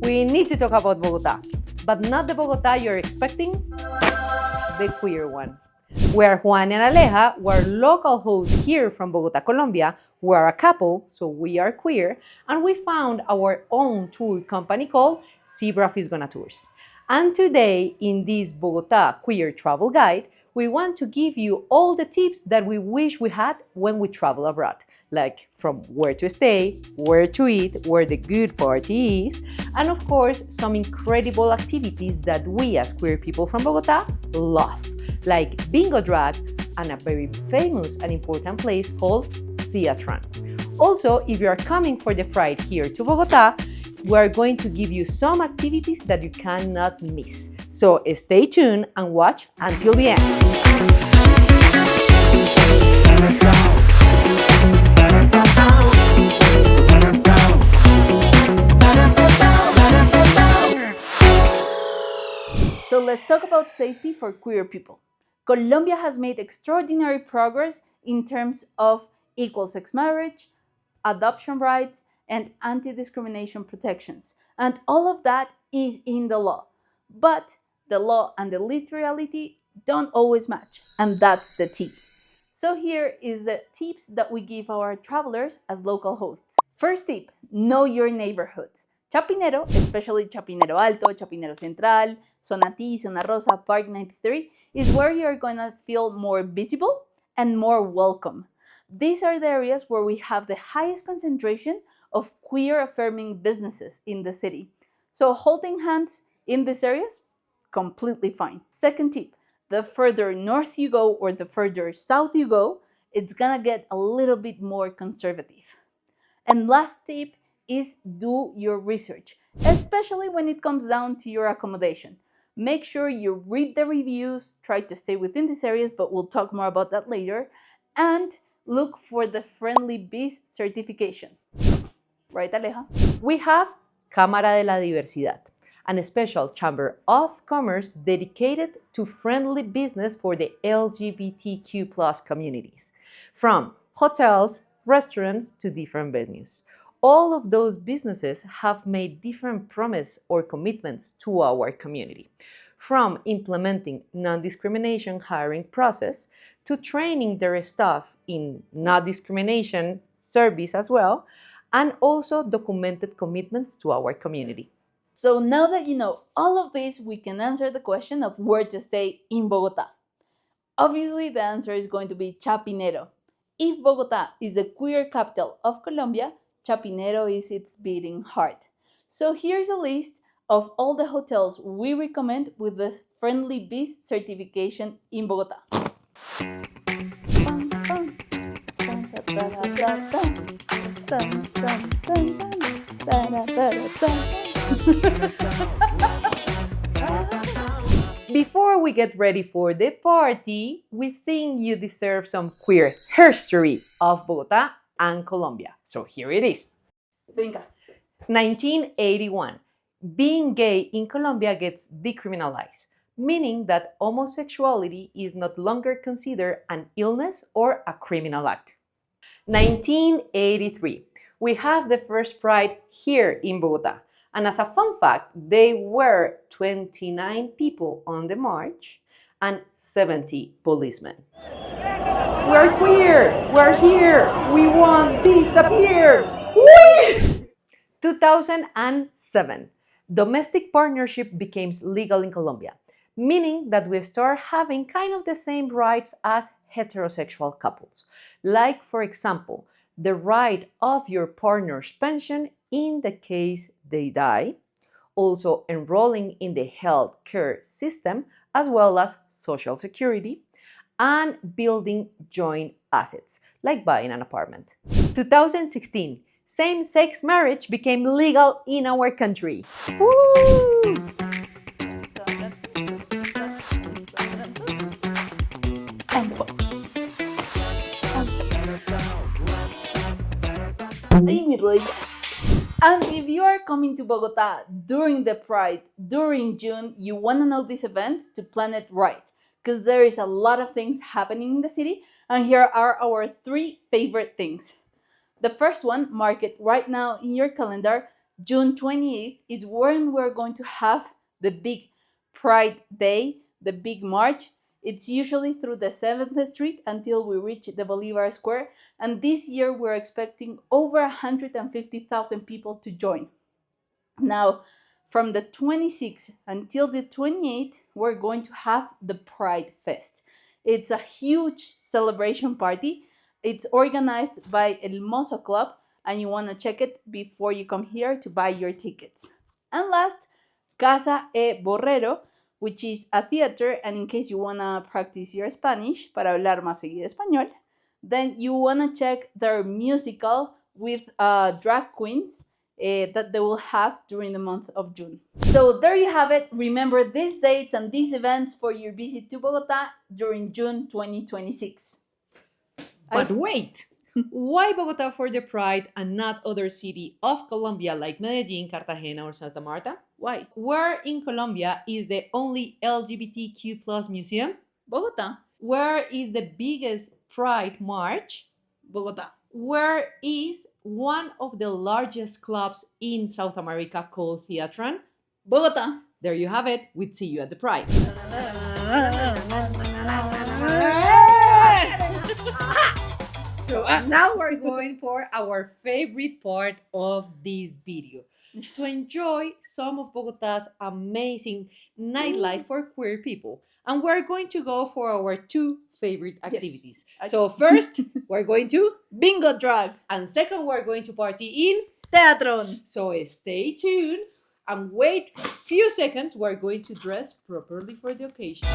we need to talk about Bogota, but not the Bogota you're expecting, the queer one. We're Juani and Aleja, we're local hosts here from Bogota, Colombia. We're a couple, so we are queer, and we found our own tour company called Zebra Fisgona Tours. And today, in this Bogota queer travel guide, we want to give you all the tips that we wish we had when we travel abroad, like from where to stay, where to eat, where the good party is, and of course, some incredible activities that we as queer people from Bogota love, like bingo drag and a very famous and important place called Theatron. Also, if you are coming for the Pride here to Bogota, we are going to give you some activities that you cannot miss. So stay tuned and watch until the end. So let's talk about safety for queer people. Colombia has made extraordinary progress in terms of equal sex marriage, adoption rights, and anti-discrimination protections. And all of that is in the law. But the law and the lived reality don't always match, and that's the tea. So here is the tips that we give our travelers as local hosts. First tip, know your neighborhoods. Chapinero, especially Chapinero Alto, Chapinero Central, Zona T, Zona Rosa, Park 93, is where you're gonna feel more visible and more welcome. These are the areas where we have the highest concentration of queer affirming businesses in the city. So holding hands in these areas, completely fine. Second tip, the further north you go or the further south you go, it's gonna get a little bit more conservative. And last tip is do your research, especially when it comes down to your accommodation. Make sure you read the reviews, try to stay within these areas, but we'll talk more about that later, and look for the friendly Biz Certification. Right, Aleja? We have Cámara de la Diversidad, a special chamber of commerce dedicated to friendly business for the LGBTQ plus communities, from hotels, restaurants to different venues. All of those businesses have made different promises or commitments to our community, from implementing non-discrimination hiring process to training their staff in non-discrimination service as well, and also documented commitments to our community. So now that you know all of this, we can answer the question of where to stay in Bogota. Obviously, the answer is going to be Chapinero. If Bogota is the queer capital of Colombia, Chapinero is its beating heart. So here's a list of all the hotels we recommend with the friendly Biz certification in Bogota. Before we get ready for the party, we think you deserve some queer history of Bogota and Colombia. So here it is. Brinca. 1981. Being gay in Colombia gets decriminalized, meaning that homosexuality is no longer considered an illness or a criminal act. 1983. We have the first Pride here in Bogota. And as a fun fact, there were 29 people on the march and 70 policemen. We're queer! We're here! We won't disappear! Whee! 2007. Domestic partnership became legal in Colombia, meaning that we start having kind of the same rights as heterosexual couples. Like, for example, the right of your partner's pension in the case they die, also enrolling in the health care system, as well as Social Security, and building joint assets, like buying an apartment. 2016, same-sex marriage became legal in our country. Woo! And if you are coming to Bogota during the Pride, during June, you want to know these events to plan it right, because there is a lot of things happening in the city, and here are our 3 favorite things. The first one, mark it right now in your calendar, June 28th is when we're going to have the big Pride Day, the big march. It's usually through the 7th Street until we reach the Bolivar Square. And this year we're expecting over 150,000 people to join. Now, from the 26th until the 28th, we're going to have the Pride Fest. It's a huge celebration party. It's organized by El Mozo Club, and you want to check it before you come here to buy your tickets. And last, Casa e Borrero, which is a theater, and in case you want to practice your Spanish, para hablar más seguido español, then you want to check their musical with drag queens that they will have during the month of June. So there you have it. Remember these dates and these events for your visit to Bogota during June 2026. But wait! Why Bogota for the Pride and not other city of Colombia like Medellin, Cartagena, or Santa Marta? Why? Where in Colombia is the only LGBTQ plus museum? Bogota. Where is the biggest Pride March? Bogota. Where is one of the largest clubs in South America called Theatron? Bogota. There you have it. We'd see you at the Pride. So now we're going for our favorite part of this video, to enjoy some of Bogota's amazing nightlife for queer people. And we're going to go for our two favorite activities. Yes. So first, we're going to Bingo drag. and second, we're going to party in Theatron. So stay tuned and wait a few seconds. We're going to dress properly for the occasion.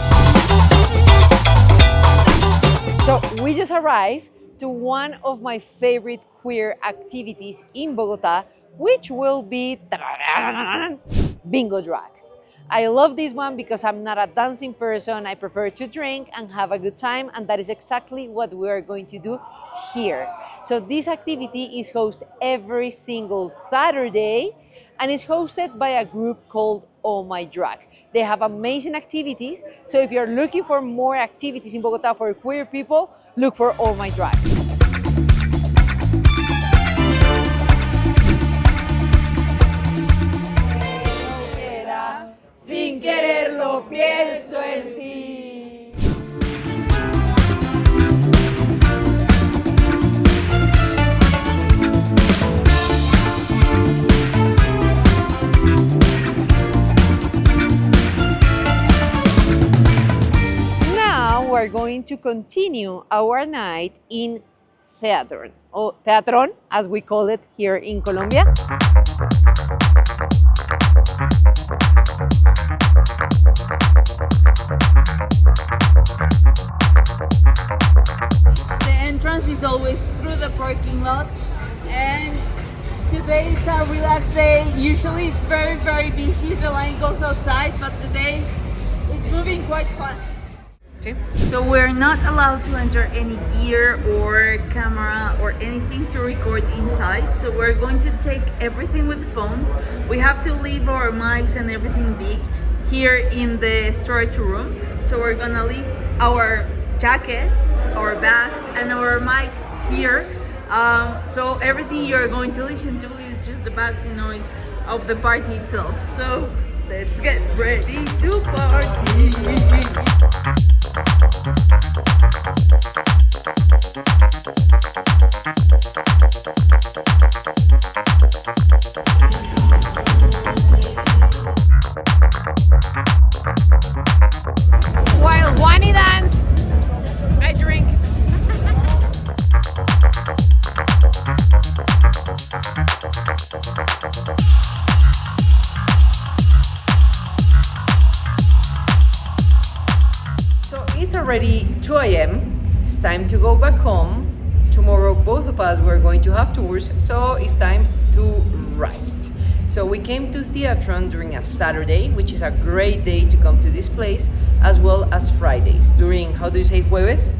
So we just arrived to one of my favorite queer activities in Bogota, which will be bingo drag. I love this one because I'm not a dancing person. I prefer to drink and have a good time, and that is exactly what we are going to do here. So this activity is hosted every single Saturday and is hosted by a group called Oh My Drag. They have amazing activities, so if you're looking for more activities in Bogota for queer people, look for Oh My Drag. Sin quererlo pienso en ti. Now we're going to continue our night in Theatron, or Theatron as we call it here in Colombia. The entrance is always through the parking lot, and today it's a relaxed day. Usually it's very, very busy. The line goes outside, but today it's moving quite fast. So we're not allowed to enter any gear or camera or anything to record inside. So we're going to take everything with phones. We have to leave our mics and everything big here in the storage room. So we're gonna leave our jackets, our bags, and our mics here. So everything you're going to listen to is just the background noise of the party itself. So let's get ready to party. While Juani dance, I drink. So it's already 2 a.m. It's time to go back home. Tomorrow both of us were going to have tours, so it's time to rest. So we came to Theatron during a Saturday, which is a great day to come to this place, as well as Fridays. During, how do you say, jueves?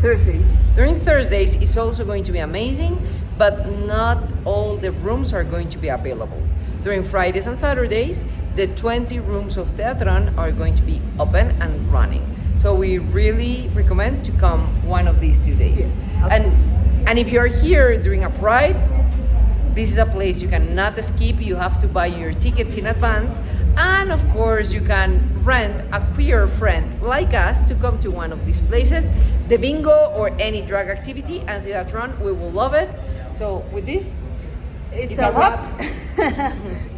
Thursdays. During Thursdays, it's also going to be amazing, but not all the rooms are going to be available. During Fridays and Saturdays, the 20 rooms of Theatron are going to be open and running. So we really recommend to come one of these 2 days. Yes, absolutely. And if you're here during a Pride, This is a place you cannot skip. You have to buy your tickets in advance. And of course, you can rent a queer friend like us to come to one of these places, the bingo or any drag activity, and Theatron. We will love it. So with this, it's a wrap.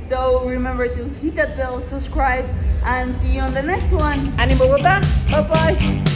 So remember to hit that bell, subscribe, and see you on the next one. And in Bogota, bye-bye.